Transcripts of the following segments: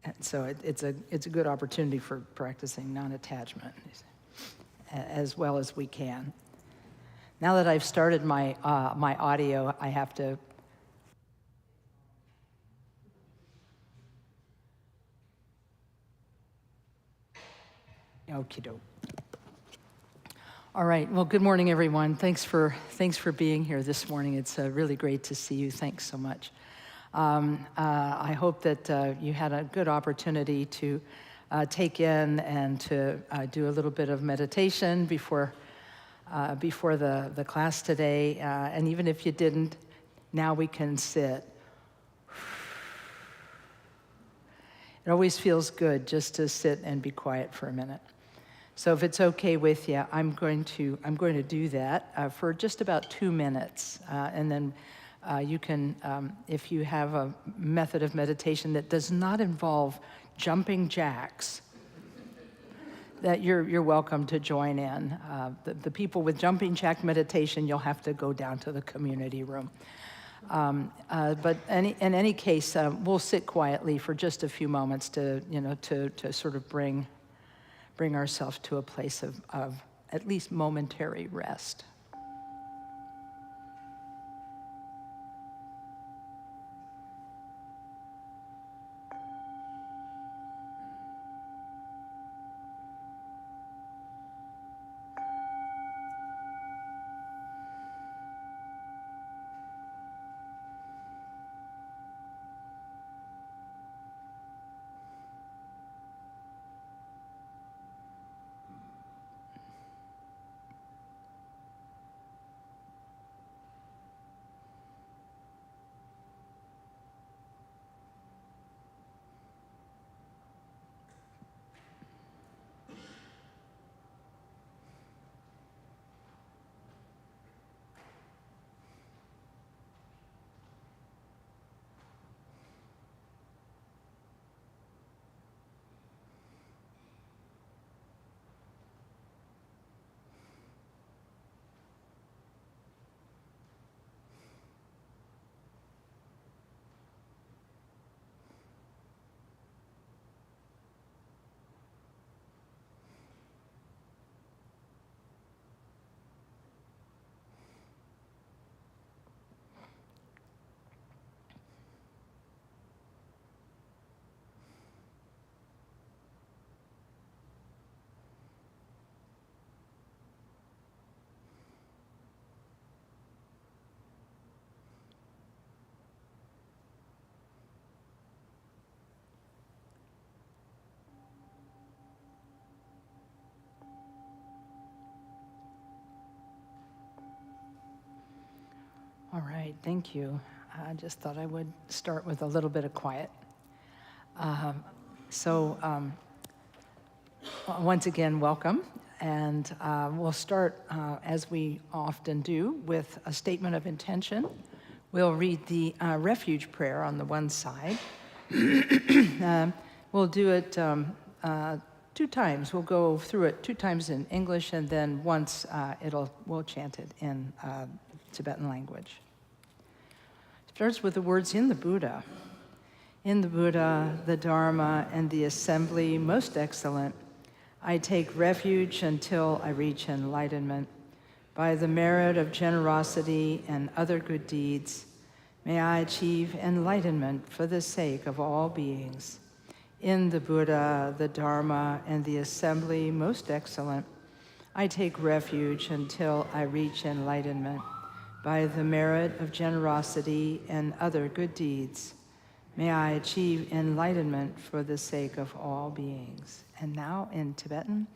And so it's a good opportunity for practicing non-attachment as well as we can. Now that I've started my audio, I have to okie doke. All right. Well, good morning, everyone. Thanks for being here this morning. It's really great to see you. Thanks so much. I hope that you had a good opportunity to take in and to do a little bit of meditation before the class today. And even if you didn't, now we can sit. It always feels good just to sit and be quiet for a minute. So if it's okay with you, I'm going to do that for just about 2 minutes, and then you can, if you have a method of meditation that does not involve jumping jacks, that you're welcome to join in. The people with jumping jack meditation, you'll have to go down to the community room. But in any case, we'll sit quietly for just a few moments to sort of bring ourselves to a place of at least momentary rest. All right, thank you. I just thought I would start with a little bit of quiet. Once again, welcome. And we'll start, as we often do, with a statement of intention. We'll read the refuge prayer on the one side. We'll do it 2 times. We'll go through it 2 times in English, and then once we'll chant it in Tibetan language. It starts with the words in the Buddha. In the Buddha, the Dharma, and the assembly most excellent, I take refuge until I reach enlightenment. By the merit of generosity and other good deeds, may I achieve enlightenment for the sake of all beings. In the Buddha, the Dharma, and the assembly most excellent, I take refuge until I reach enlightenment. By the merit of generosity and other good deeds, may I achieve enlightenment for the sake of all beings. And now in Tibetan.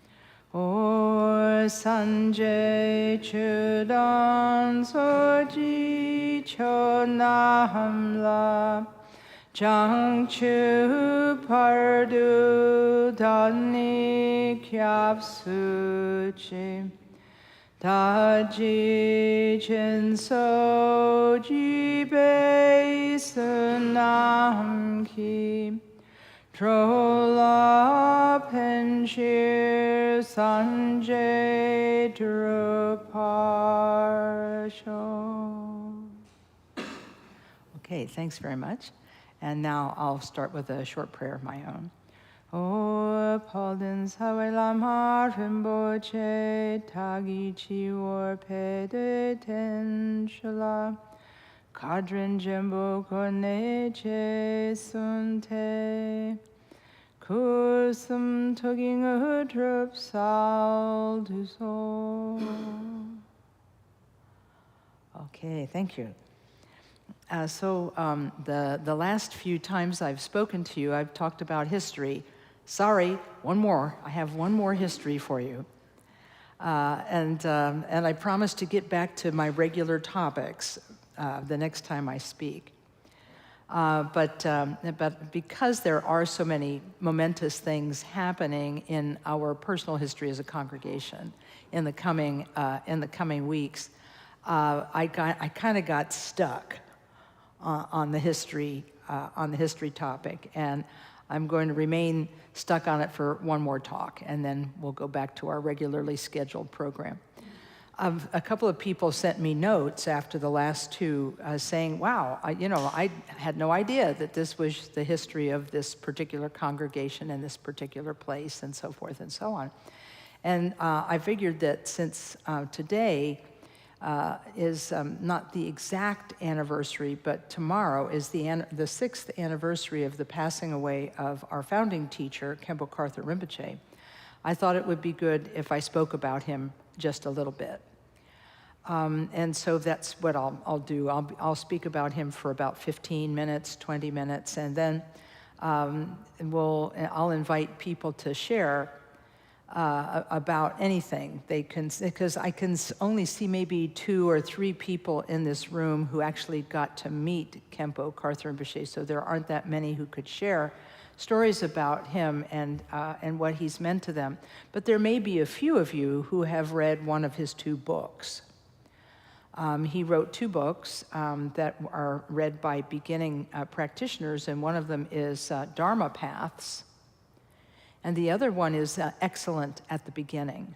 O Sanjay Chudan Soji Chonamla Jang Chu Pardu Dani Kyap Suchi Daji Chinso Jibe Sunam Ki Trola Penshir Sanjay Druparsho. Okay, thanks very much. And now I'll start with a short prayer of my own. O Palden Sawe Lama Rinpoche Tagi Chiwar Pede Ten Shala Kadrin Jembo Koneche Sunte Kusum Tugging a Drup Sal Du So. Okay, thank you. The last few times I've spoken to you, I've talked about history. Sorry, one more. I have one more history for you. And I promise to get back to my regular topics the next time I speak. But because there are so many momentous things happening in our personal history as a congregation in the coming weeks, I kind of got stuck on the history topic, and I'm going to remain stuck on it for one more talk, and then we'll go back to our regularly scheduled program. A couple of people sent me notes after the last two saying, wow, I had no idea that this was the history of this particular congregation and this particular place and so forth and so on. And I figured that since today is not the exact anniversary, but tomorrow is the 6th anniversary of the passing away of our founding teacher, Khenpo Karthar Rinpoche, I thought it would be good if I spoke about him just a little bit. And so that's what I'll do. I'll speak about him for about 15 minutes, 20 minutes, and then I'll invite people to share about anything they can, because I can only see maybe 2 or 3 people in this room who actually got to meet Khenpo Karthar Rinpoche, so there aren't that many who could share stories about him and what he's meant to them. But there may be a few of you who have read one of his 2 books. He wrote 2 books that are read by beginning practitioners, and one of them is Dharma Paths, and the other one is Excellent at the Beginning.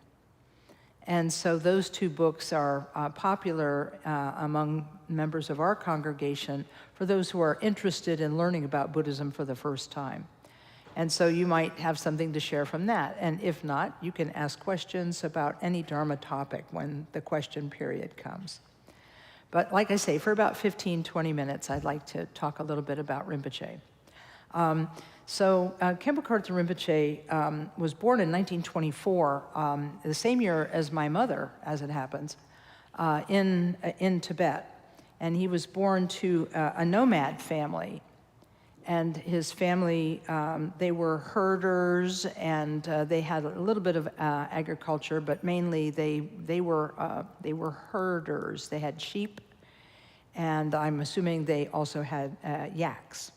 And so those 2 books are popular among members of our congregation for those who are interested in learning about Buddhism for the first time. And so you might have something to share from that. And if not, you can ask questions about any Dharma topic when the question period comes. But like I say, for about 15, 20 minutes, I'd like to talk a little bit about Rinpoche. Khenpo Karthar Rinpoche was born in 1924, the same year as my mother, as it happens, in Tibet. And he was born to a nomad family. And his family, they were herders, and they had a little bit of agriculture, but mainly they were herders. They had sheep, and I'm assuming they also had yaks.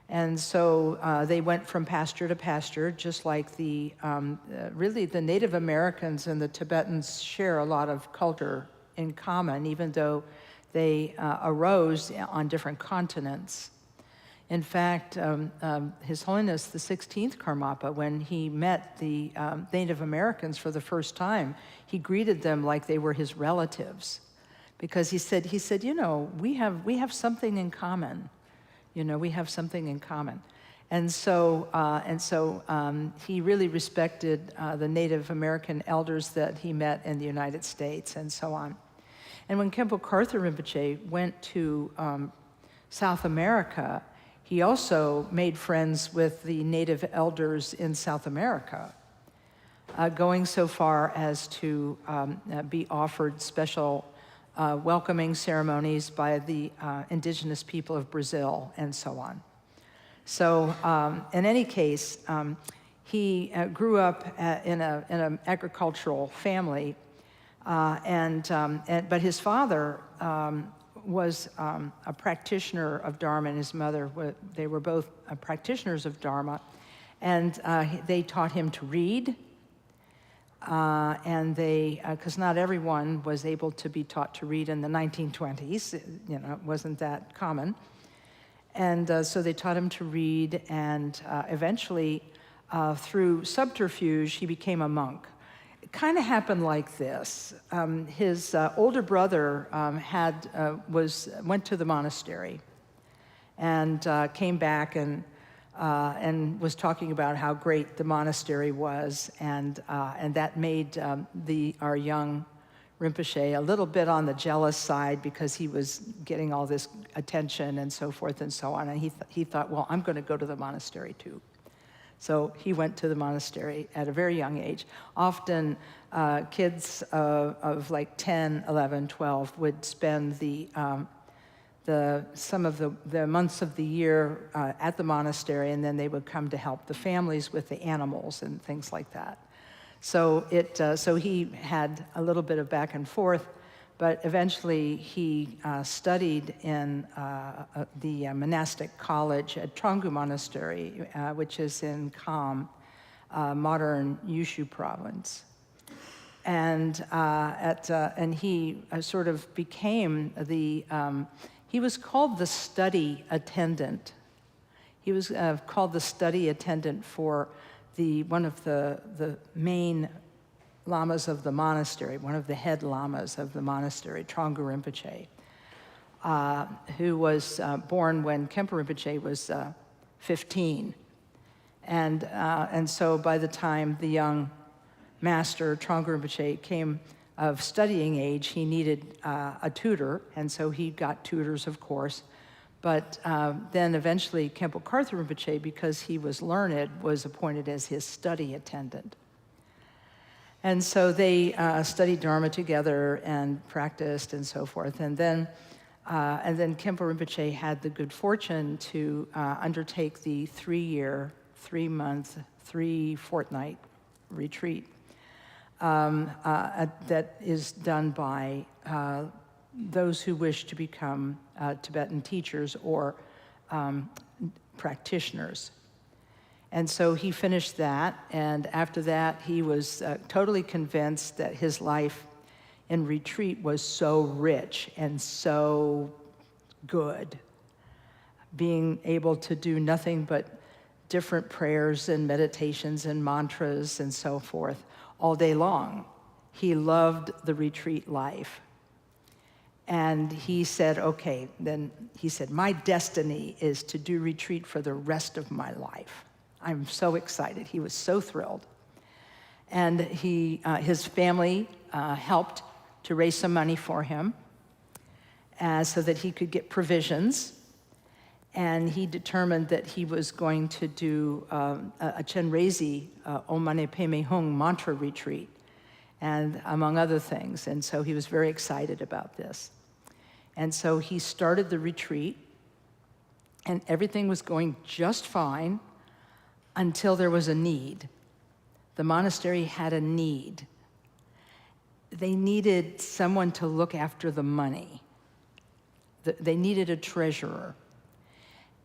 And so they went from pasture to pasture, just like really the Native Americans and the Tibetans share a lot of culture in common, even though they arose on different continents. In fact, His Holiness the 16th Karmapa, when he met the Native Americans for the first time, he greeted them like they were his relatives, because he said, we have something in common. We have something in common. And so he really respected the Native American elders that he met in the United States and so on. And when Khenpo Karthar Rinpoche went to South America, he also made friends with the native elders in South America, going so far as to be offered special welcoming ceremonies by the indigenous people of Brazil and so on. So in any case, he grew up in an agricultural family, but his father was a practitioner of Dharma, and his mother, they were both practitioners of Dharma, and they taught him to read, and because not everyone was able to be taught to read in the 1920s, it wasn't that common, and so they taught him to read, and eventually, through subterfuge, he became a monk. It kind of happened like this. His older brother went to the monastery, and came back and was talking about how great the monastery was, and that made our young Rinpoche a little bit on the jealous side because he was getting all this attention and so forth and so on, and he thought, well, I'm going to go to the monastery too. So he went to the monastery at a very young age. Often kids of like 10, 11, 12 would spend some of the months of the year at the monastery, and then they would come to help the families with the animals and things like that. So he had a little bit of back and forth, but eventually he studied in the monastic college at Tronggu Monastery, which is in Kham, modern Yushu province. And he sort of became he was called the study attendant. He was called the study attendant for one of the main lamas of the monastery, one of the head lamas of the monastery, Tronggu Rinpoche, who was born when Khenpo Rinpoche was 15. And so by the time the young master, Tronggu Rinpoche, came of studying age, he needed a tutor, and so he got tutors, of course. But then eventually Khenpo Karthar Rinpoche, because he was learned, was appointed as his study attendant. And so they studied Dharma together and practiced and so forth. And then Khenpo Rinpoche had the good fortune to undertake the 3-year, 3-month, 3-fortnight retreat that is done by those who wish to become Tibetan teachers or practitioners. And so he finished that, and after that he was totally convinced that his life in retreat was so rich and so good, being able to do nothing but different prayers and meditations and mantras and so forth all day long. He loved the retreat life. And he said, okay, then he said, my destiny is to do retreat for the rest of my life. I'm so excited. He was so thrilled. And his family helped to raise some money for him so that he could get provisions. And he determined that he was going to do a Chenrezi Om Mani Padme Hung mantra retreat, and among other things. And so he was very excited about this. And so he started the retreat, and everything was going just fine until there was a need. The monastery had a need. They needed someone to look after the money. They needed a treasurer.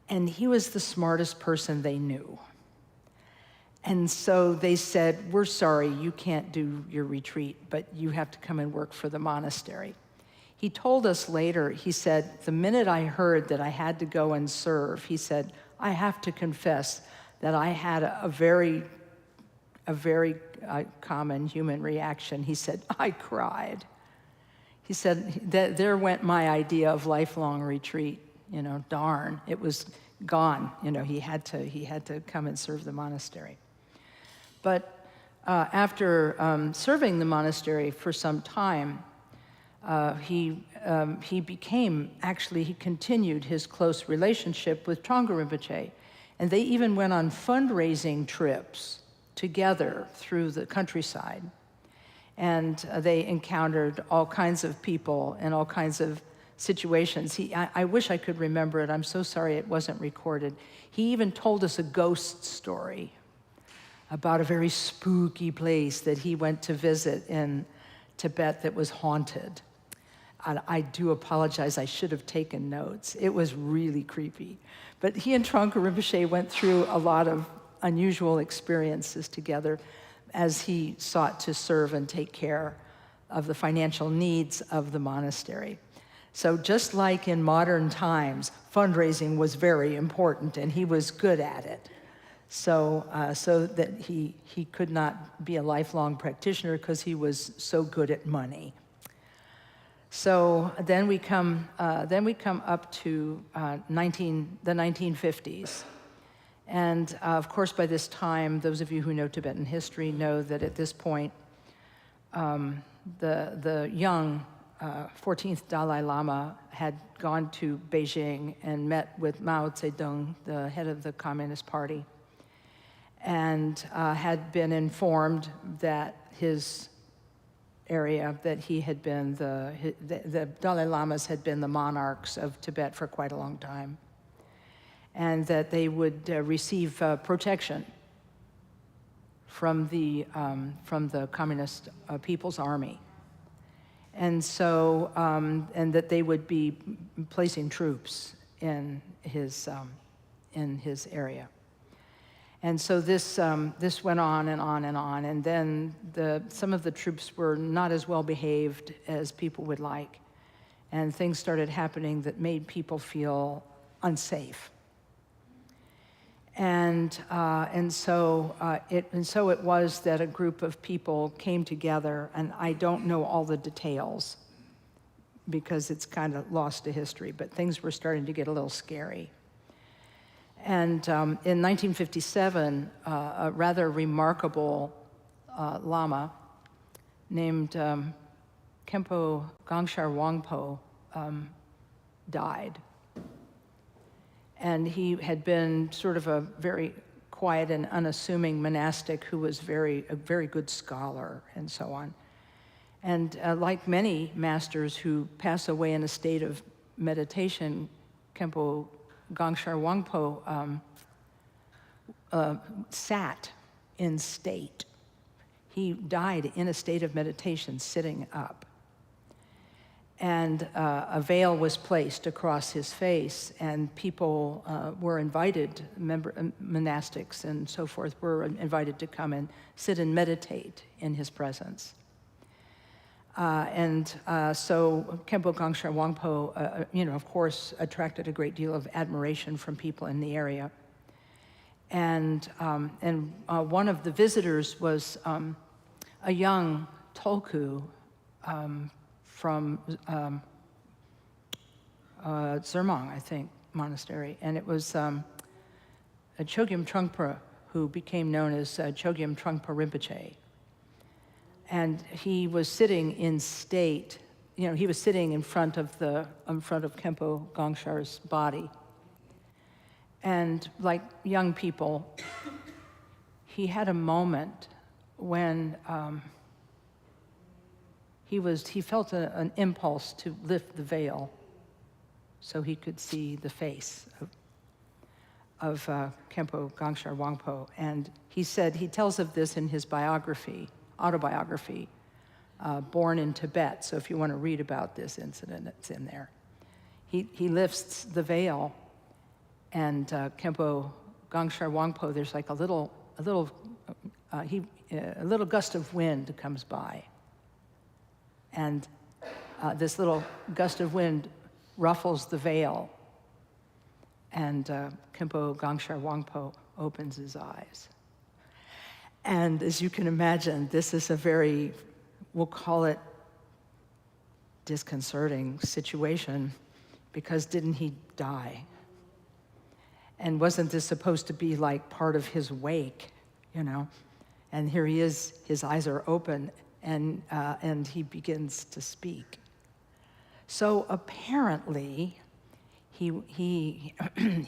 And he was the smartest person they knew. And so they said, we're sorry, you can't do your retreat, but you have to come and work for the monastery. He told us later, he said, the minute I heard that I had to go and serve, he said, I have to confess that I had a very common human reaction. He said, I cried. He said, there went my idea of lifelong retreat. Darn, it was gone. He had to come and serve the monastery. But after serving the monastery for some time, he continued his close relationship with Tronggu Rinpoche, and they even went on fundraising trips together through the countryside. And they encountered all kinds of people and all kinds of situations. I wish I could remember it. I'm so sorry it wasn't recorded. He even told us a ghost story about a very spooky place that he went to visit in Tibet that was haunted. And I do apologize, I should have taken notes. It was really creepy. But he and Tronggu Rinpoche went through a lot of unusual experiences together as he sought to serve and take care of the financial needs of the monastery. So just like in modern times, fundraising was very important, and he was good at it. So that he could not be a lifelong practitioner because he was so good at money. So then we come up to the 1950s. And of course, by this time, those of you who know Tibetan history know that at this point, the young 14th Dalai Lama had gone to Beijing and met with Mao Zedong, the head of the Communist Party, and had been informed that his area, that he had been the Dalai Lamas had been the monarchs of Tibet for quite a long time, and that they would receive protection from the Communist People's Army. And so, and that they would be placing troops in his area. And so this went on and on and on, and then some of the troops were not as well behaved as people would like, and things started happening that made people feel unsafe. And so it was that a group of people came together, and I don't know all the details because it's kind of lost to history, but things were starting to get a little scary. And in 1957, a rather remarkable Lama named Khenpo Karthar Rinpoche died. And he had been sort of a very quiet and unassuming monastic who was a very good scholar and so on. And like many masters who pass away in a state of meditation, Khenpo Karthar Rinpoche sat in state. He died in a state of meditation, sitting up. And a veil was placed across his face, and people were invited, monastics and so forth, were invited to come and sit and meditate in his presence. So Khenpo Karthar Rinpoche, of course, attracted a great deal of admiration from people in the area. And one of the visitors was a young Tulku from Zermang, I think, monastery. And it was a Chogyam Trungpa who became known as Chogyam Trungpa Rinpoche. And he was sitting in state, he was sitting in front of Khenpo Karthar's body. And like young people, he had a moment when he felt an impulse to lift the veil so he could see the face of Khenpo Karthar Rinpoche. And he tells of this in his autobiography, Born in Tibet. So if you want to read about this incident, it's in there. He lifts the veil, and Khenpo Karthar Rinpoche, there's like a little gust of wind comes by. And this little gust of wind ruffles the veil, and Khenpo Karthar Rinpoche opens his eyes. And as you can imagine, this is a very, we'll call it disconcerting situation, because didn't he die? And wasn't this supposed to be like part of his wake, And here he is, his eyes are open, and he begins to speak. So apparently, he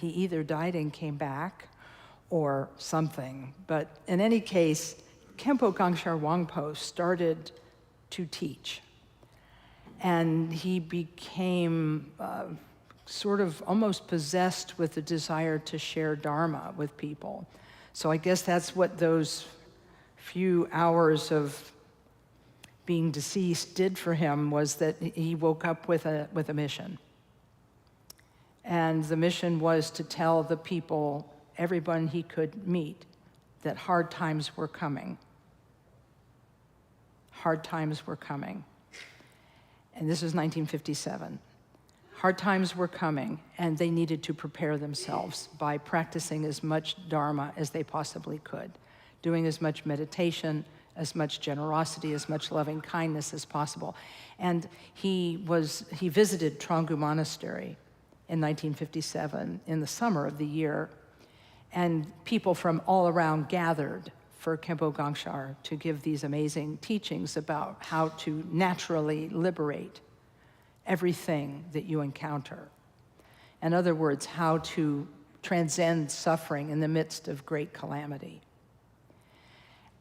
either died and came back, or something. But in any case, Khenpo Karthar Rinpoche started to teach. And he became sort of almost possessed with the desire to share Dharma with people. So I guess that's what those few hours of being deceased did for him, was that he woke up with a mission. And the mission was to tell the people, everyone he could meet, that hard times were coming. Hard times were coming. And this was 1957. Hard times were coming, and they needed to prepare themselves by practicing as much Dharma as they possibly could, doing as much meditation as much generosity, as much loving kindness as possible. And he visited Tronggu Monastery in 1957 in the summer of the year, and people from all around gathered for Khenpo Gangshar to give these amazing teachings about how to naturally liberate everything that you encounter. In other words, how to transcend suffering in the midst of great calamity.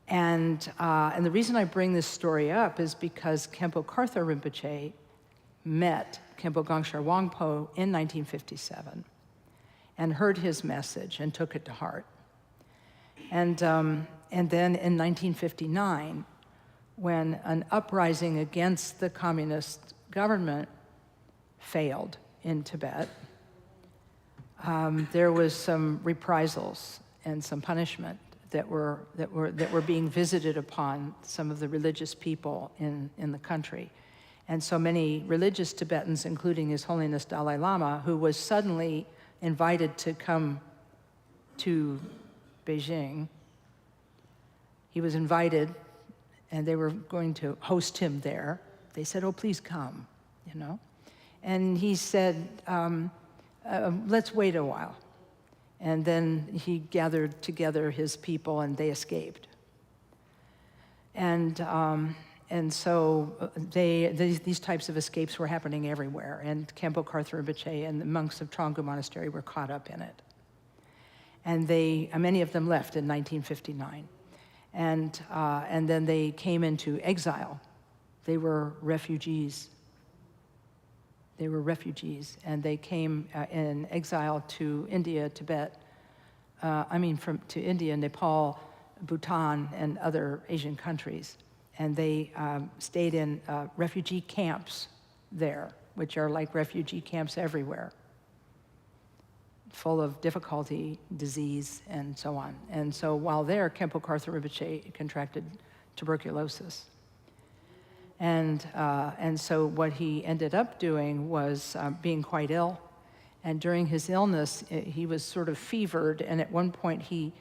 And the reason I bring this story up is because Khenpo Karthar Rinpoche met Khenpo Gangshar Wangpo in 1957 and heard his message and took it to heart. And then in 1959, when an uprising against the communist government failed in Tibet, there was some reprisals and some punishment that were being visited upon some of the religious people in the country. And so many religious Tibetans, including His Holiness Dalai Lama, who was suddenly invited to come to Beijing. He was invited, and they were going to host him there. They said, "Oh, please come," you know. And he said, "Let's wait a while." And then he gathered together his people, and they escaped. And so these types of escapes were happening everywhere, and Khenpo Karthar Rinpoche and the monks of Tronggu Monastery were caught up in it. And many of them left in 1959. And then they came into exile. They were refugees. And they came in exile to India, Tibet, to India, Nepal, Bhutan, and other Asian countries. And they stayed in refugee camps there, which are like refugee camps everywhere, full of difficulty, disease, and so on. And so while there, Khenpo Karthar Rinpoche contracted tuberculosis. And so what he ended up doing was being quite ill. And during his illness, he was sort of fevered, and at one point he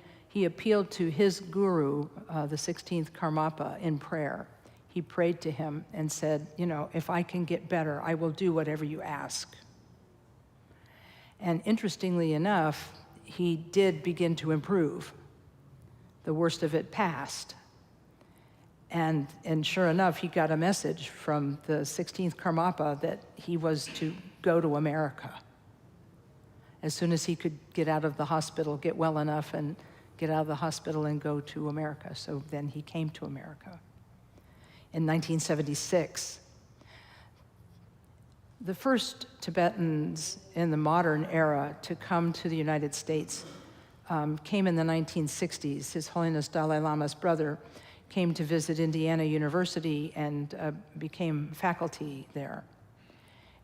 appealed to his guru, the 16th Karmapa, in prayer. He prayed to him and said, "You know, if I can get better, I will do whatever you ask." And interestingly enough, he did begin to improve. The worst of it passed. And sure enough, he got a message from the 16th Karmapa that he was to go to America. As soon as he could get out of the hospital, get well enough and get out of the hospital and go to America. So then he came to America in 1976. The first Tibetans in the modern era to come to the United States came in the 1960s. His Holiness Dalai Lama's brother came to visit Indiana University and became faculty there.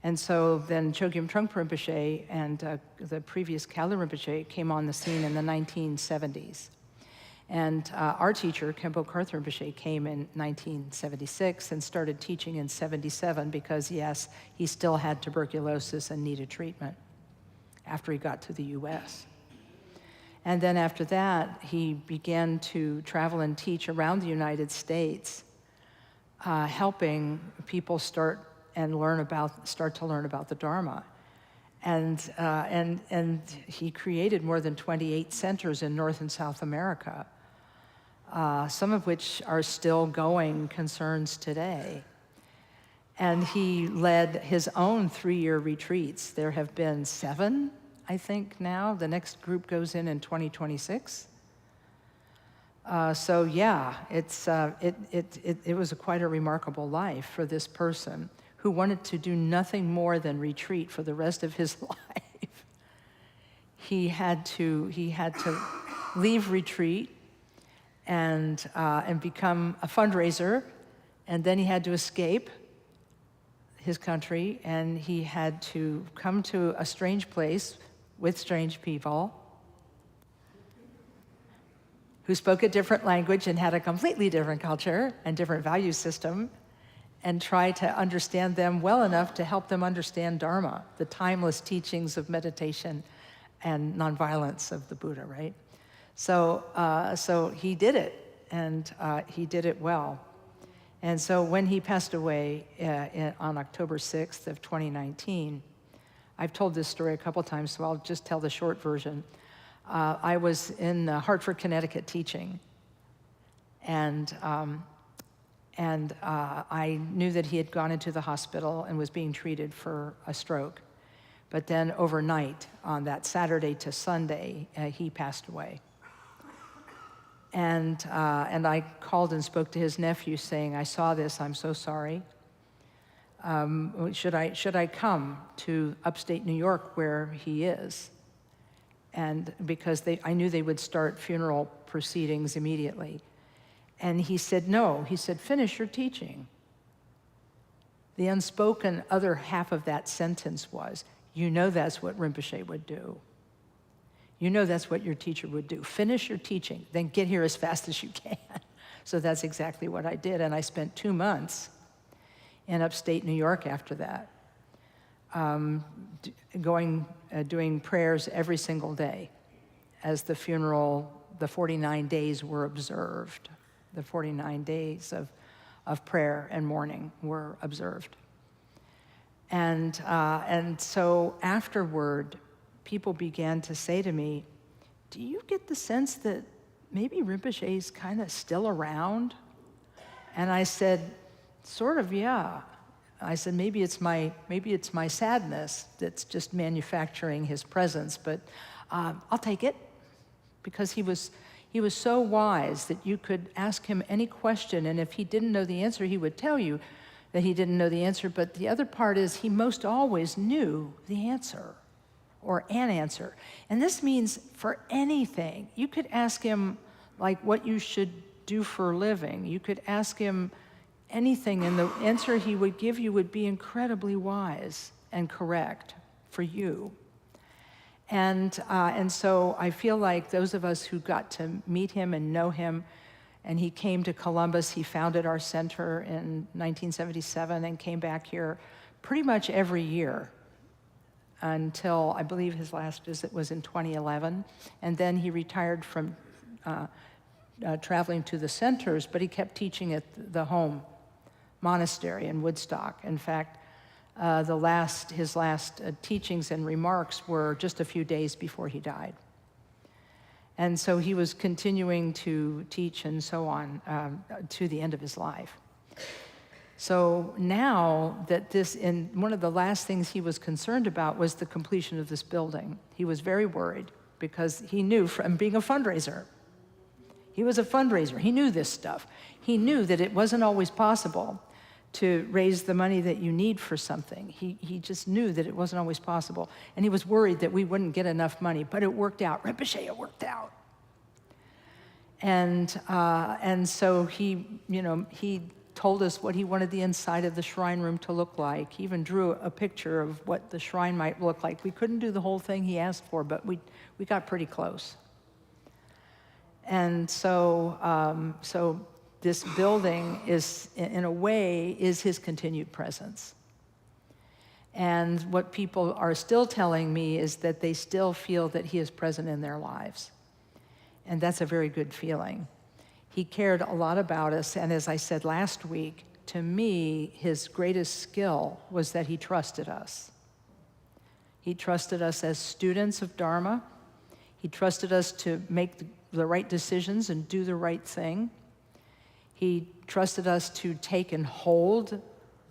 And so then Chogyam Trungpa Rinpoche and the previous Kalu Rinpoche came on the scene in the 1970s. And our teacher, Khenpo Karthar Rinpoche, came in 1976 and started teaching in 77 because, yes, he still had tuberculosis and needed treatment after he got to the US. And then after that, he began to travel and teach around the United States, helping people start to learn about the Dharma. And he created more than 28 centers in North and South America, some of which are still going concerns today. And he led his own 3-year retreats. There have been 7, I think, now. The next group goes in 2026. So yeah, it was quite a remarkable life for this person who wanted to do nothing more than retreat for the rest of his life. He had to leave retreat and become a fundraiser, and then he had to escape his country, and he had to come to a strange place with strange people who spoke a different language and had a completely different culture and different value system, and try to understand them well enough to help them understand Dharma, the timeless teachings of meditation and nonviolence of the Buddha, right? So he did it, and he did it well. And so when he passed away on October 6th of 2019, I've told this story a couple times, so I'll just tell the short version. I was in Hartford, Connecticut teaching, and I knew that he had gone into the hospital and was being treated for a stroke. But then overnight, on that Saturday to Sunday, he passed away. And I called and spoke to his nephew saying, I saw this, I'm so sorry. Should I come to upstate New York where he is? And because I knew they would start funeral proceedings immediately. And he said, no. He said, finish your teaching. The unspoken other half of that sentence was, you know that's what Rinpoche would do. You know that's what your teacher would do. Finish your teaching, then get here as fast as you can. So that's exactly what I did, and I spent 2 months in upstate New York after that, doing prayers every single day as the funeral, the 49 days were observed. The 49 days of prayer and mourning were observed. And so afterward, people began to say to me, do you get the sense that maybe Rinpoche's kind of still around? And I said, sort of, yeah. I said, maybe it's my sadness that's just manufacturing his presence, but I'll take it, because he was so wise that you could ask him any question, and if he didn't know the answer, he would tell you that he didn't know the answer. But the other part is he most always knew the answer, or an answer. And this means for anything. You could ask him, like, what you should do for a living. You could ask him anything, and the answer he would give you would be incredibly wise and correct for you. And so I feel like those of us who got to meet him and know him, and he came to Columbus, he founded our center in 1977 and came back here pretty much every year until I believe his last visit was in 2011. And then he retired from traveling to the centers, but he kept teaching at the home monastery in Woodstock. In fact, his last teachings and remarks were just a few days before he died. And so he was continuing to teach and so on to the end of his life. So now that one of the last things he was concerned about was the completion of this building. He was very worried because he knew from being a fundraiser. He was a fundraiser. He knew this stuff. He knew that it wasn't always possible to raise the money that you need for something. He just knew that it wasn't always possible. And he was worried that we wouldn't get enough money, but it worked out. Rinpoche, it worked out. And so he told us what he wanted the inside of the shrine room to look like. He even drew a picture of what the shrine might look like. We couldn't do the whole thing he asked for, but we got pretty close. And so this building is, in a way, is his continued presence. And what people are still telling me is that they still feel that he is present in their lives. And that's a very good feeling. He cared a lot about us, and as I said last week, to me, his greatest skill was that he trusted us. He trusted us as students of Dharma. He trusted us to make the right decisions and do the right thing. He trusted us to take and hold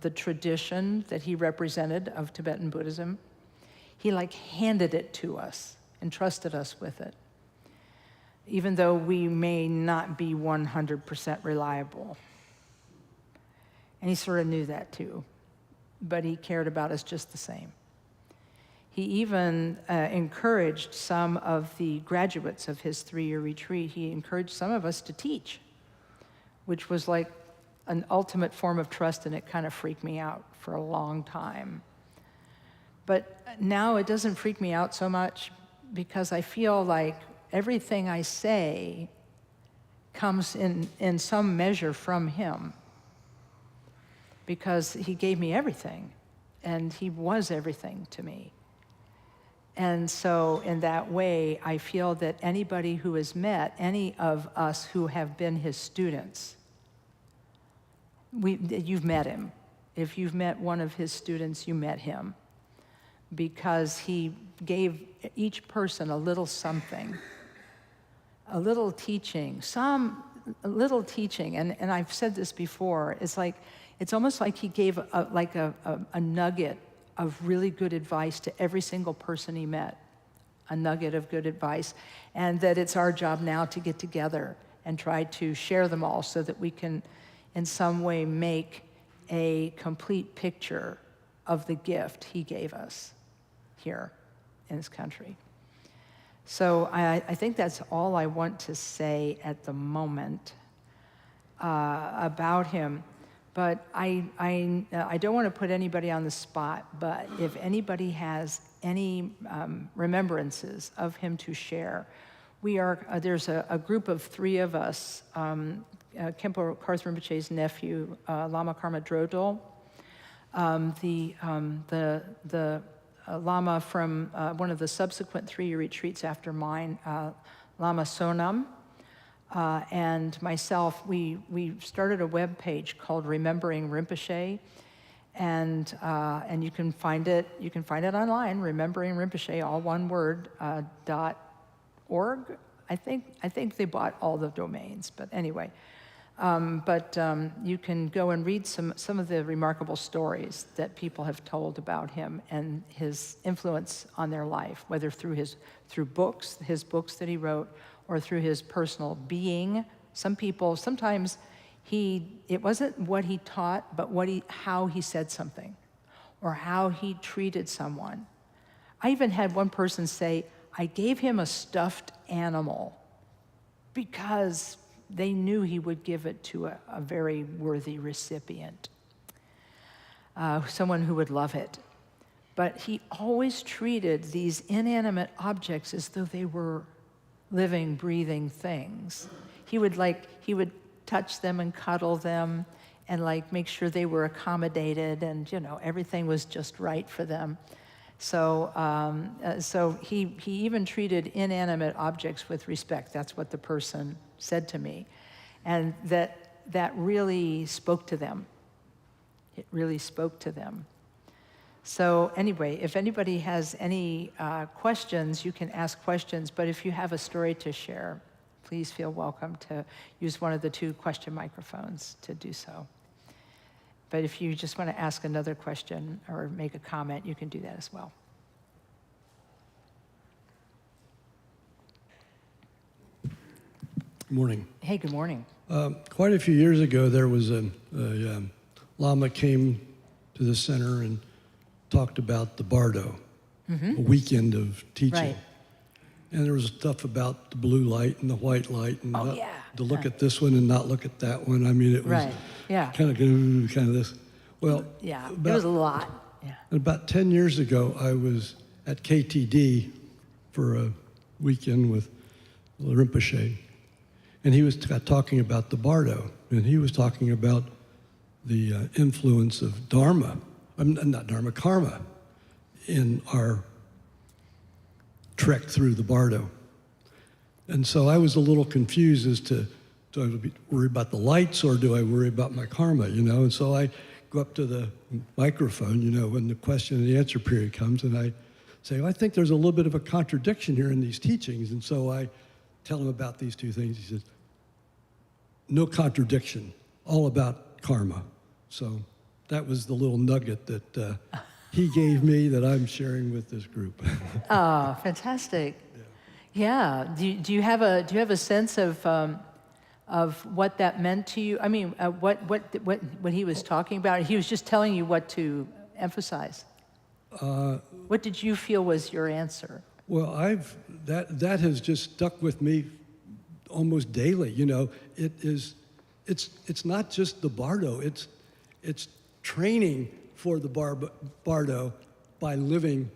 the tradition that he represented of Tibetan Buddhism. He handed it to us and trusted us with it, even though we may not be 100% reliable. And he sort of knew that too, but he cared about us just the same. He even encouraged some of the graduates of his 3-year retreat. He encouraged some of us to teach, which was like an ultimate form of trust, and it kind of freaked me out for a long time. But now it doesn't freak me out so much because I feel like everything I say comes in some measure from him, because he gave me everything, and he was everything to me. And so in that way, I feel that anybody who has met any of us who have been his students, you've met him. If you've met one of his students, you met him, because he gave each person a little something, a little teaching, a little teaching. And I've said this before, it's almost like he gave a nugget of really good advice to every single person he met, a nugget of good advice, and that it's our job now to get together and try to share them all so that we can in some way make a complete picture of the gift he gave us here in this country. So I think that's all I want to say at the moment about him. But I don't want to put anybody on the spot, but if anybody has any remembrances of him to share, there's a group of 3 of us, Khenpo Karthar Rinpoche's nephew, Lama Karma Drodol, the Lama from one of the subsequent 3 retreats after mine, Lama Sonam, and myself, we started a web page called Remembering Rinpoche, and you can find it online, Remembering Rinpoche, all one word, .org. I think they bought all the domains, but anyway. You can go and read some of the remarkable stories that people have told about him and his influence on their life, whether through his books that he wrote, or through his personal being. Sometimes it wasn't what he taught, but how he said something, or how he treated someone. I even had one person say, I gave him a stuffed animal because they knew he would give it to a very worthy recipient, someone who would love it. But he always treated these inanimate objects as though they were living, breathing things. He would touch them and cuddle them and make sure they were accommodated and everything was just right for them. So he even treated inanimate objects with respect. That's what the person said to me, and that really spoke to them. It really spoke to them. So anyway, if anybody has any questions, you can ask questions, but if you have a story to share, please feel welcome to use one of the 2 question microphones to do so. But if you just want to ask another question or make a comment, you can do that as well. Good morning. Hey, good morning. Quite a few years ago, there was a Lama came to the center and talked about the Bardo, a weekend of teaching. Right. And there was stuff about the blue light and the white light, and to look at this one and not look at that one. I mean, it was kind of this. Well, it was a lot. Yeah. About 10 years ago, I was at KTD for a weekend with Rinpoche, and he was talking about the Bardo, and he was talking about the influence of Dharma, not Dharma, karma, in our trek through the Bardo. And so I was a little confused as to, do I worry about the lights or do I worry about my karma, And so I go up to the microphone, when the question and the answer period comes, and I say, well, I think there's a little bit of a contradiction here in these teachings. And so I tell him about these 2 things. He says, no contradiction, all about karma. So that was the little nugget that he gave me that I'm sharing with this group. Oh, fantastic! Yeah. Do you have a sense of what that meant to you? I mean, what he was talking about? He was just telling you what to emphasize. What did you feel was your answer? Well, that has just stuck with me almost daily. It's not just the Bardo. It's training for the Bardo by living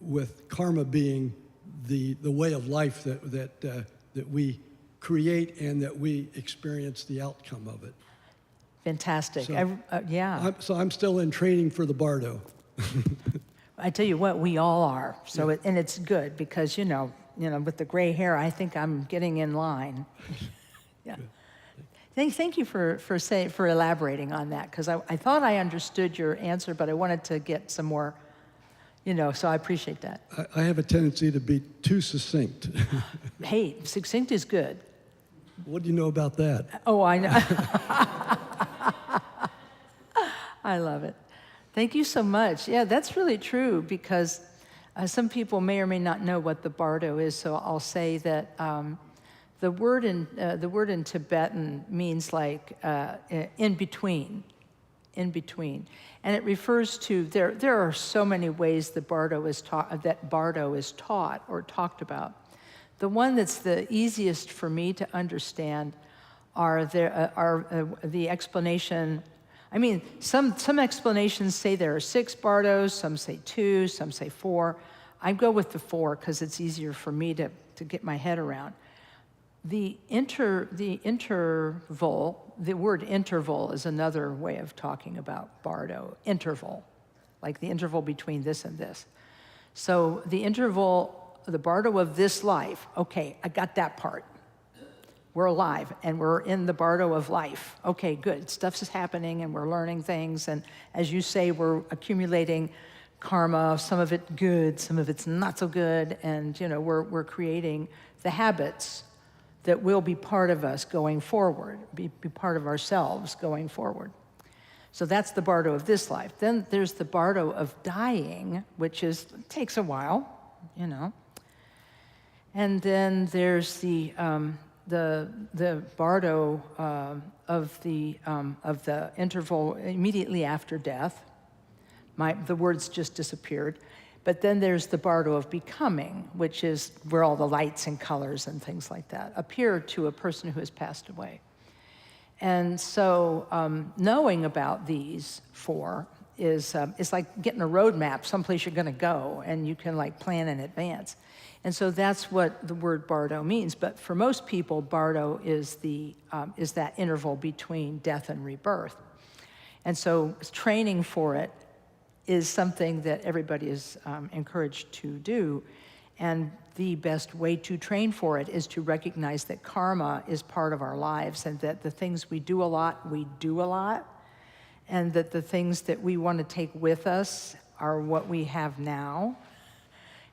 with karma being the way of life that we create and that we experience the outcome of it. Fantastic. So, yeah. So I'm still in training for the Bardo. I tell you what, we all are. So, Yeah. and it's good because, with the gray hair, I think I'm getting in line. Yeah. Thank you for elaborating on that, because I thought I understood your answer, but I wanted to get some more, so I appreciate that. I have a tendency to be too succinct. Hey, succinct is good. What do you know about that? Oh, I know. I love it. Thank you so much. Yeah, that's really true, because some people may or may not know what the bardo is, so I'll say that the word in Tibetan means like in between, and it refers to there are so many ways that bardo is taught or talked about. The one that's the easiest for me to understand are the explanation. I mean, some explanations say there are 6 bardos, some say 2, some say 4. I go with the 4 because it's easier for me to get my head around. The interval, the word interval is another way of talking about bardo, interval, like the interval between this and this. So the interval, the bardo of this life, okay, I got that part. We're alive, and we're in the bardo of life. Okay, good. Stuff's happening, and we're learning things. And as you say, we're accumulating karma, some of it good, some of it's not so good. And, we're creating the habits that will be part of us going forward, be part of ourselves going forward. So that's the bardo of this life. Then there's the bardo of dying, which takes a while, And then there's the bardo of the interval immediately after death. The words just disappeared. But then there's the bardo of becoming, which is where all the lights and colors and things like that appear to a person who has passed away. And so knowing about these 4 is like getting a roadmap, someplace you're going to go, and you can like plan in advance. And so that's what the word bardo means. But for most people, bardo is that interval between death and rebirth. And so training for it is something that everybody is encouraged to do. And the best way to train for it is to recognize that karma is part of our lives, and that the things we do a lot, and that the things that we want to take with us are what we have now.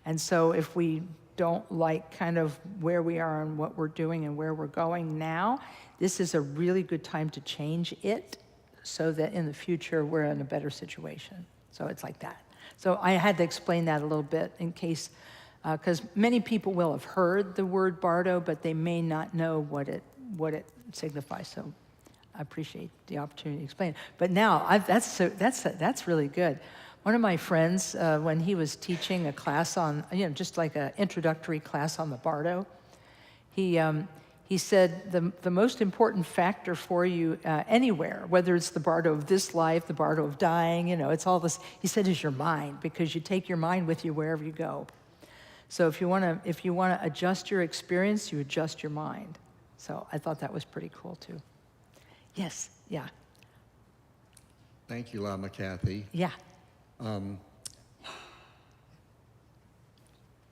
And so if we don't like kind of where we are and what we're doing and where we're going now, this is a really good time to change it so that in the future we're in a better situation. So it's like that. So I had to explain that a little bit in case, because many people will have heard the word bardo, but they may not know what it signifies. So I appreciate the opportunity to explain it. But now that's really good. One of my friends, when he was teaching a class on, just like an introductory class on the bardo, he said the most important factor for you anywhere, whether it's the bardo of this life, the bardo of dying, it's all this, he said, is your mind, because you take your mind with you wherever you go. So if you want to adjust your experience, you adjust your mind. So I thought that was pretty cool too. Yes, yeah. Thank you, Lama Kathy. Yeah.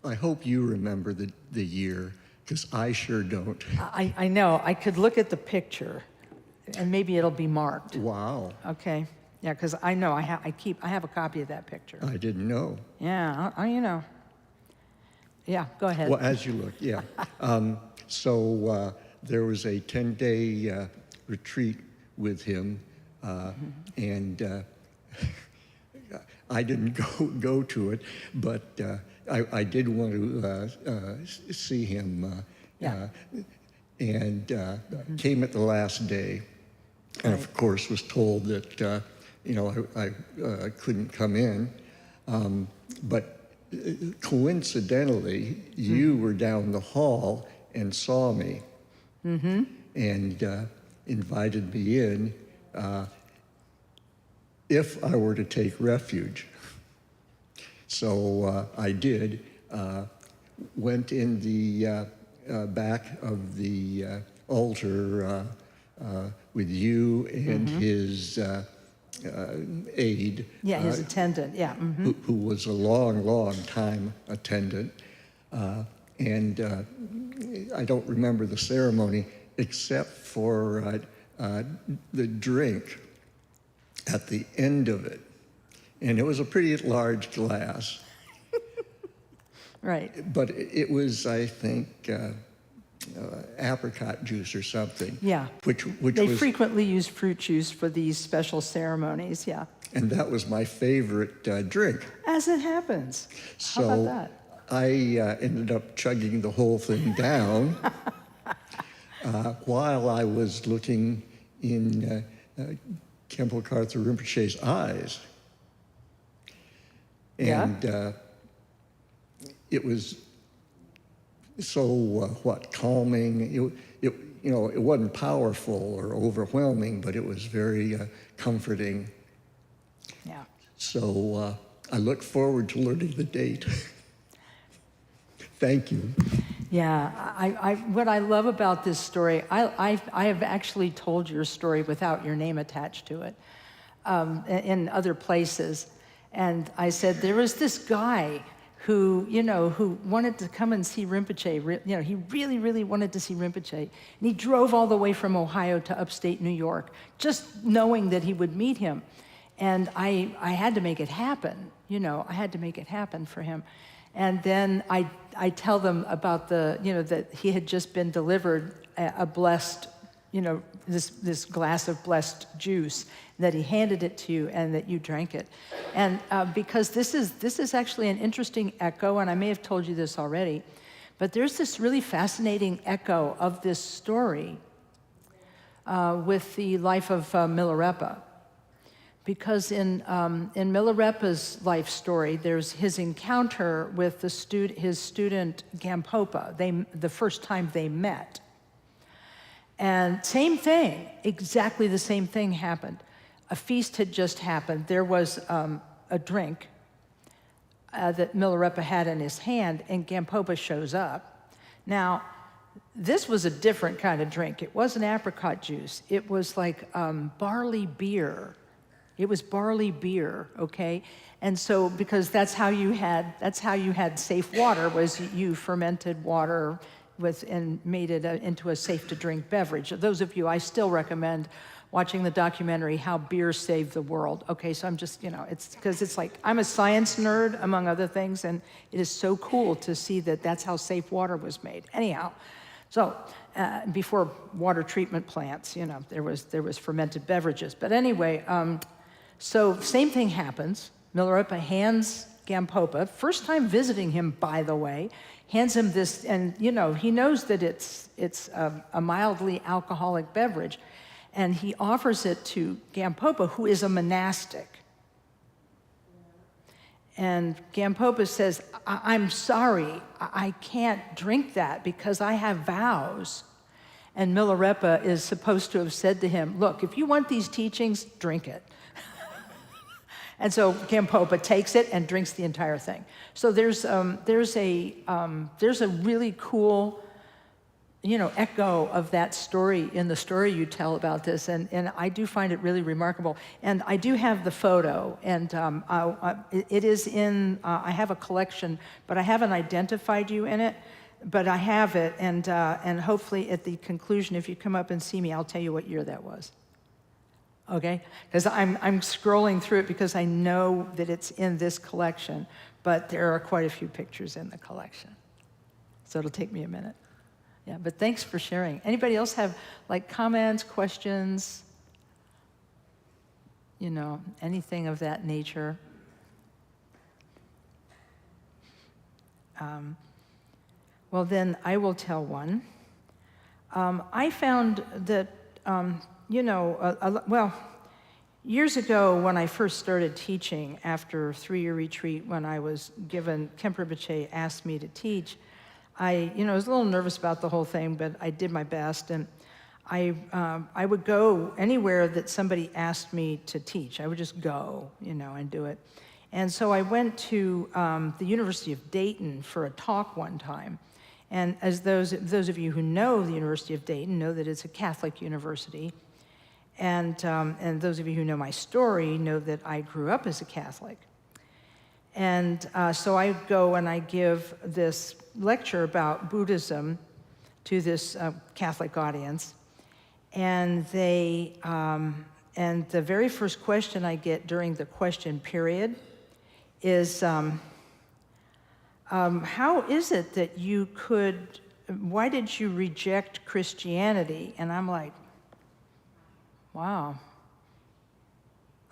I hope you remember the year, because I sure don't. I know. I could look at the picture, and maybe it'll be marked. Wow. Okay. Yeah, because I know I have a copy of that picture. I didn't know. Yeah, Yeah, go ahead. Well, as you look, yeah. So there was a 10-day retreat with him, and I didn't go to it, but I did want to see him, and came at the last day, and of course was told that I couldn't come in, but coincidentally you were down the hall and saw me, and invited me in if I were to take refuge. So I did, went in the back of the altar with you and his aide. Yeah, his attendant, yeah. Mm-hmm. Who was a long, long time attendant. And I don't remember the ceremony except for the drink at the end of it. And it was a pretty large glass. Right. But it was, I think, apricot juice or something. Yeah. Which They was, frequently use fruit juice for these special ceremonies, yeah. and that was my favorite drink. As it happens. So How about that? I ended up chugging the whole thing down while I was looking in Khenpo Karthar Rinpoche's eyes. And it was so, calming. It wasn't powerful or overwhelming, but it was very comforting. Yeah. So I look forward to learning the date. Thank you. Yeah, what I love about this story, I have actually told your story without your name attached to it in other places. And I said, there was this guy who wanted to come and see Rinpoche. He really, really wanted to see Rinpoche. And he drove all the way from Ohio to upstate New York, just knowing that he would meet him. And I had to make it happen. I had to make it happen for him. And then I tell them about that he had just been delivered a blessed, this glass of blessed juice, that he handed it to you and that you drank it. And because this is actually an interesting echo, and I may have told you this already, but there's this really fascinating echo of this story with the life of Milarepa. Because in Milarepa's life story, there's his encounter with his student Gampopa, the first time they met. And same thing, exactly the same thing happened. A feast had just happened. There was a drink that Milarepa had in his hand, and Gampopa shows up. Now, this was a different kind of drink. It wasn't apricot juice. It was like barley beer. It was barley beer, okay? And so, because that's how you had safe water, was you fermented water and made it into a safe-to-drink beverage. Those of you, I still recommend watching the documentary How Beer Saved the World. Okay, so I'm just, it's because it's like, I'm a science nerd, among other things, and it is so cool to see that that's how safe water was made. Anyhow, so before water treatment plants, there was fermented beverages. But anyway, so same thing happens. Milarepa hands Gampopa, first time visiting him, by the way, hands him this, and he knows that it's a mildly alcoholic beverage, and he offers it to Gampopa, who is a monastic. And Gampopa says, I'm sorry, I can't drink that because I have vows. And Milarepa is supposed to have said to him, look, if you want these teachings, drink it. And so Gampopa takes it and drinks the entire thing. So there's a really cool, echo of that story in the story you tell about this, and I do find it really remarkable. And I do have the photo, and it is in. I have a collection, but I haven't identified you in it. But I have it, and hopefully at the conclusion, if you come up and see me, I'll tell you what year that was. Okay, because I'm scrolling through it because I know that it's in this collection, but there are quite a few pictures in the collection. So it'll take me a minute. Yeah, but thanks for sharing. Anybody else have comments, questions, anything of that nature? Well, then I will tell one. I found that years ago when I first started teaching after a 3-year retreat, when I was given, Khenpo Rinpoche asked me to teach, I was a little nervous about the whole thing, but I did my best, and I would go anywhere that somebody asked me to teach. I would just go, and do it. And so I went to the University of Dayton for a talk one time. And as those of you who know the University of Dayton know that it's a Catholic university. And those of you who know my story know that I grew up as a Catholic. And so I go and I give this lecture about Buddhism to this Catholic audience. And and the very first question I get during the question period is, how is it that why did you reject Christianity? And I'm like, wow,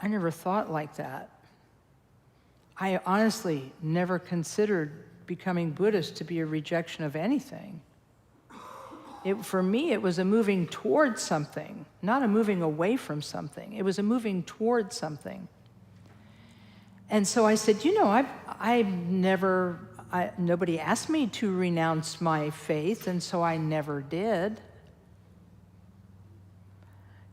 I never thought like that. I honestly never considered becoming Buddhist to be a rejection of anything. For me, it was a moving towards something, not a moving away from something. It was a moving towards something. And so I said, nobody asked me to renounce my faith, and so I never did.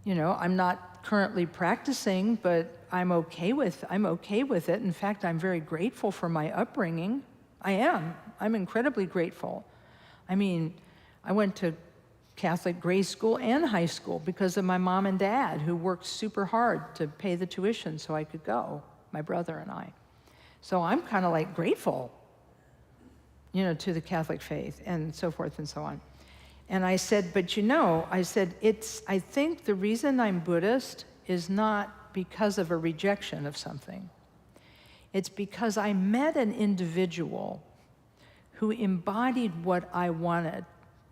I'm not currently practicing, but I'm okay with it. In fact, I'm very grateful for my upbringing. I am. I'm incredibly grateful. I mean, I went to Catholic grade school and high school because of my mom and dad, who worked super hard to pay the tuition so I could go, my brother and I. So I'm kind of like grateful, to the Catholic faith and so forth and so on. And I said, but I think the reason I'm Buddhist is not because of a rejection of something. It's because I met an individual who embodied what I wanted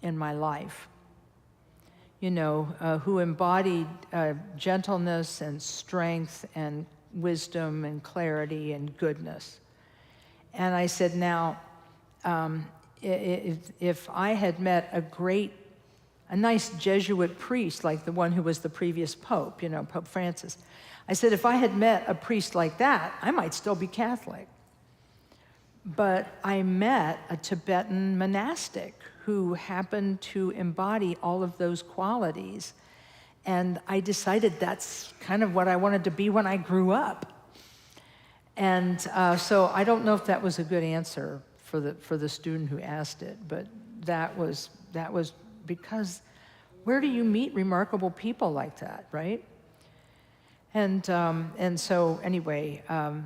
in my life. Who embodied gentleness and strength and wisdom and clarity and goodness. And I said, now, if I had met a nice Jesuit priest like the one who was the previous Pope, Pope Francis, I said, if I had met a priest like that, I might still be Catholic. But I met a Tibetan monastic who happened to embody all of those qualities. And I decided that's kind of what I wanted to be when I grew up. And so I don't know if that was a good answer for the student who asked it, but that was because where do you meet remarkable people like that, right? And so anyway, Khenpo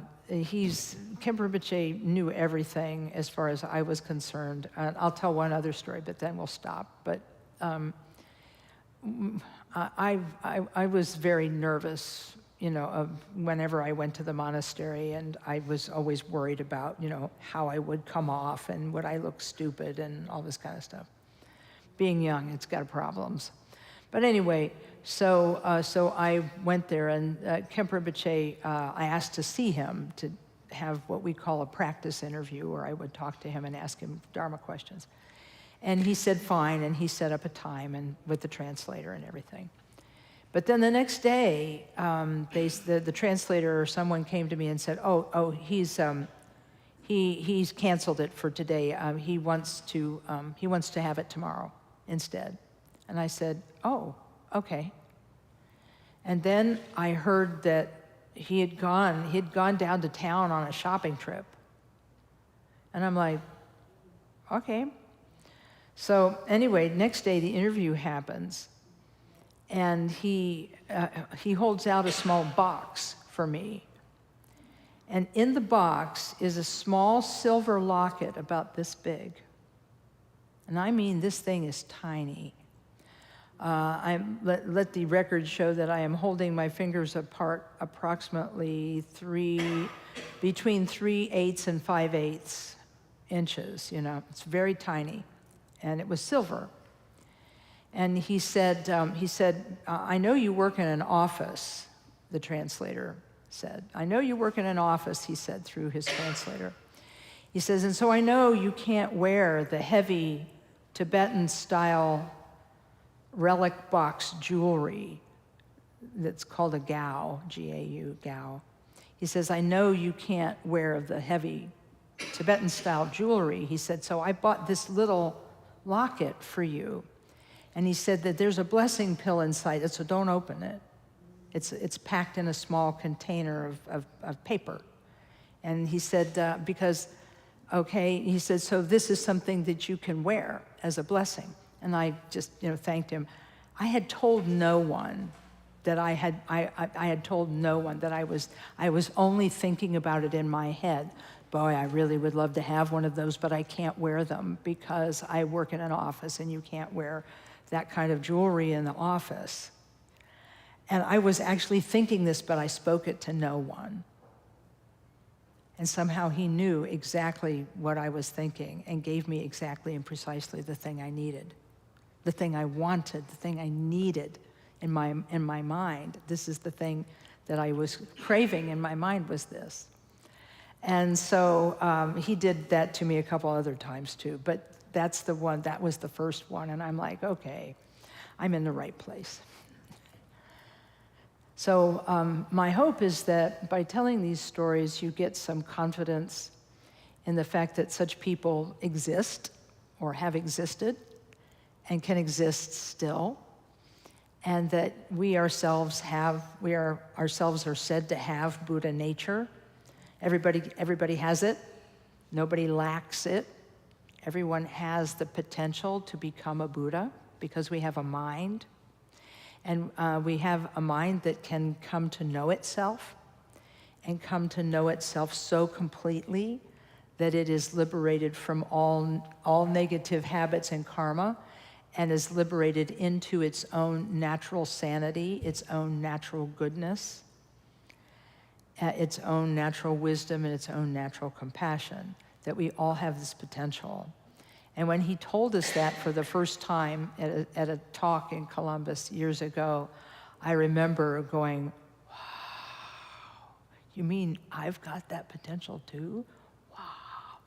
Rinpoche knew everything as far as I was concerned. I'll tell one other story, but then we'll stop. But I was very nervous, of whenever I went to the monastery, and I was always worried about, how I would come off and would I look stupid and all this kind of stuff. Being young, it's got problems. But anyway, so I went there, and Khenpo Rinpoche, I asked to see him to have what we call a practice interview, where I would talk to him and ask him Dharma questions. And he said fine, and he set up a time and with the translator and everything. But then the next day, the translator or someone came to me and said, he's canceled it for today. He wants to have it tomorrow instead. And I said, oh, okay. And then I heard that he'd gone down to town on a shopping trip. And I'm like, okay. So anyway, next day the interview happens, and he holds out a small box for me. And in the box is a small silver locket about this big. And I mean, this thing is tiny. Let the record show that I am holding my fingers apart approximately between 3/8 and 5/8 inches. It's very tiny, and it was silver. And he said, I know you work in an office. The translator said, I know you work in an office. He said through his translator. He says, and so I know you can't wear the heavy Tibetan-style relic box jewelry that's called a gao, G-A-U, gao. He says, I know you can't wear the heavy Tibetan-style jewelry. He said, so I bought this little locket for you. And he said that there's a blessing pill inside it, so don't open it. It's packed in a small container of paper. And he said, he said, so this is something that you can wear as a blessing. And I just, thanked him. I had told no one that I had told no one, that I was only thinking about it in my head. Boy, I really would love to have one of those, but I can't wear them because I work in an office and you can't wear that kind of jewelry in the office. And I was actually thinking this, but I spoke it to no one. And somehow he knew exactly what I was thinking and gave me exactly and precisely the thing I needed, the thing I wanted, the thing I needed in my mind. This is the thing that I was craving in my mind, was this. And so he did that to me a couple other times too, but that's the one, that was the first one. And I'm like, okay, I'm in the right place. So my hope is that by telling these stories, you get some confidence in the fact that such people exist or have existed and can exist still, and that we ourselves are said to have Buddha nature. Everybody has it. Nobody lacks it. Everyone has the potential to become a Buddha because we have a mind. And we have a mind that can come to know itself and come to know itself so completely that it is liberated from all negative habits and karma and is liberated into its own natural sanity, its own natural goodness, its own natural wisdom, and its own natural compassion, that we all have this potential. And when he told us that for the first time at a talk in Columbus years ago, I remember going, wow, you mean I've got that potential too? Wow,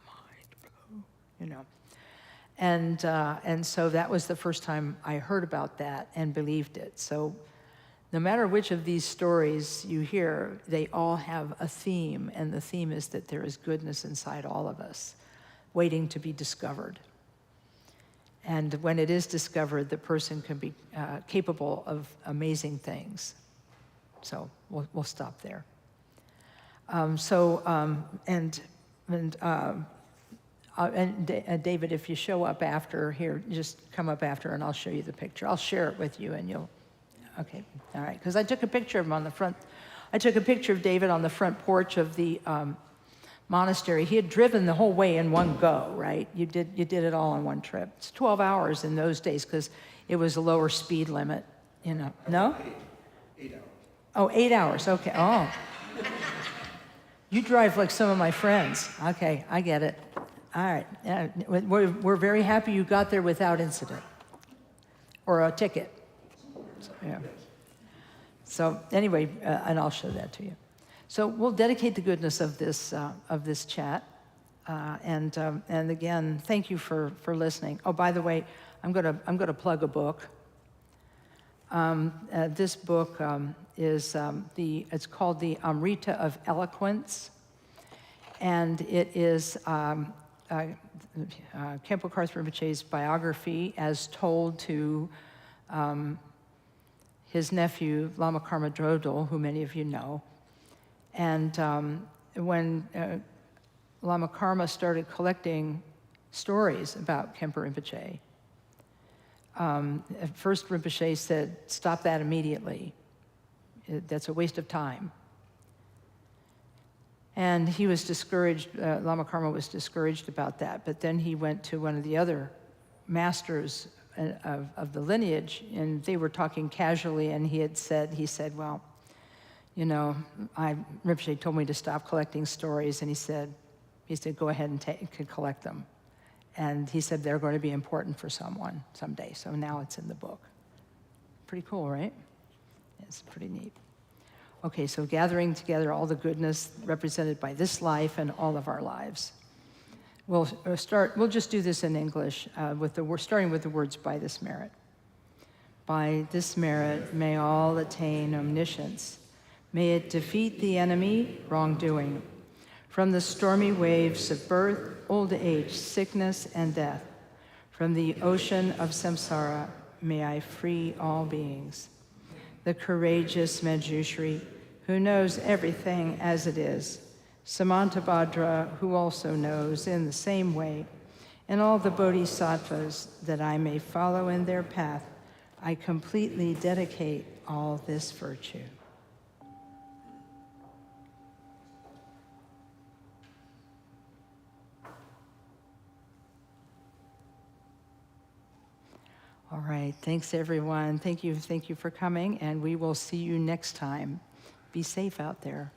mind blown, you know. And so that was the first time I heard about that and believed it. So no matter which of these stories you hear, they all have a theme, and the theme is that there is goodness inside all of us, waiting to be discovered. And when it is discovered, the person can be capable of amazing things. So we'll stop there. David, if you show up after here, just come up after and I'll show you the picture. I'll share it with you and you'll, okay, all right. Because I took a picture of him on the front. I took a picture of David on the front porch of the monastery. He had driven the whole way in one go, right? You did it all in one trip. It's 12 hours in those days because it was a lower speed limit, you know. No? 8 hours. Oh, 8 hours, okay. Oh. You drive like some of my friends. Okay, I get it. All right. Yeah, we're very happy you got there without incident or a ticket. So, yeah. So anyway, and I'll show that to you. So we'll dedicate the goodness of this chat, and again, thank you for listening. Oh, by the way, I'm gonna plug a book. This book it's called The Amrita of Eloquence, and it is Khenpo Karthar Rinpoche's biography as told to his nephew Lama Drodol, who many of you know. And when Lama Karma started collecting stories about Khenpo Rinpoche, at first Rinpoche said, stop that immediately. That's a waste of time. And he was discouraged, Lama Karma was discouraged about that, but then he went to one of the other masters of the lineage, and they were talking casually, and he said, well, you know, Rinpoche told me to stop collecting stories, and he said, go ahead and collect them. And he said they're going to be important for someone someday, so now it's in the book. Pretty cool, right? It's pretty neat. Okay, so gathering together all the goodness represented by this life and all of our lives. We'll just do this in English, starting with the words, by this merit. By this merit, may all attain omniscience. May it defeat the enemy, wrongdoing. From the stormy waves of birth, old age, sickness, and death, from the ocean of samsara, may I free all beings. The courageous Manjushri, who knows everything as it is, Samantabhadra, who also knows in the same way, and all the bodhisattvas, that I may follow in their path, I completely dedicate all this virtue. All right, thanks everyone. Thank you for coming, and we will see you next time. Be safe out there.